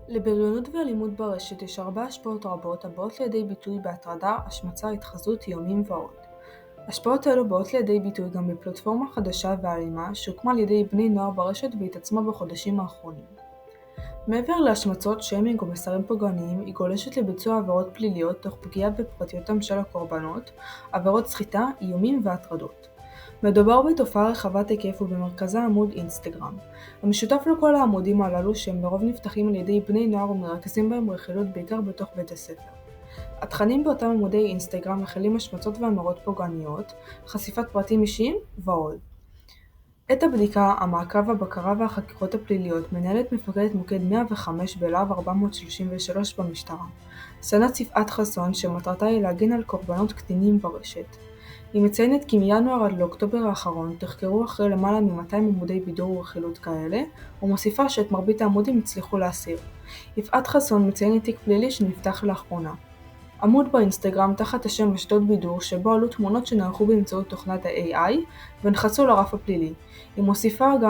לבריונות ואלימות ברשת יש הרבה השפעות רבות הבאות לידי ביטוי בהטרדה, השמצה, התחזות, איומים ועוד. השפעות אלו באות לידי ביטוי גם בפלטפורמה חדשה ואלימה שהוקמה על ידי בני נוער ברשת והתעצמה בחודשים האחרונים. מעבר להשמצות, שיימינג או מסרים פוגעניים, היא גולשת לביצוע עבירות פליליות תוך פגיעה בפרטיותם של הקורבנות, עבירות סחיטה, איומים והטרדות. מדובר בתופעה רחבת היקף ובמרכזה עמוד אינסטגרם. המשותף לכל העמודים הללו שהם לרוב נפתחים על ידי בני נוער ומרכזים בהם רכילות בעיקר בתוך בית הספר. התכנים באותם עמודי אינסטגרם מכילים השמצות ואמירות פוגעניות, חשיפת פרטים אישיים ועוד. את הבדיקה, המעקב, הבקרה והחקירות הפליליות מנהלת מפקדת מוקד 105 בלהב 433 במשטרה, סנ"צ יפעת חסון, שמטרתה היא להגן על קורבנות קטינים ברשת. היא מציינת כי מינואר עד לאוקטובר האחרון תחקרו אחרי למעלה מ-200 עמודי בידור ורכילות כאלה, ומוסיפה שאת מרבית העמודים הצליחו להסיר. יפעת חסון מציינת תיק פלילי שנפתח לאחרונה. עמוד באינסטגרם תחת השם אשדוד בידור שבו עלו תמונות שנערכו באמצעות תוכנת ה-AI ונחצו לרף הפלילי. היא מוסיפה גם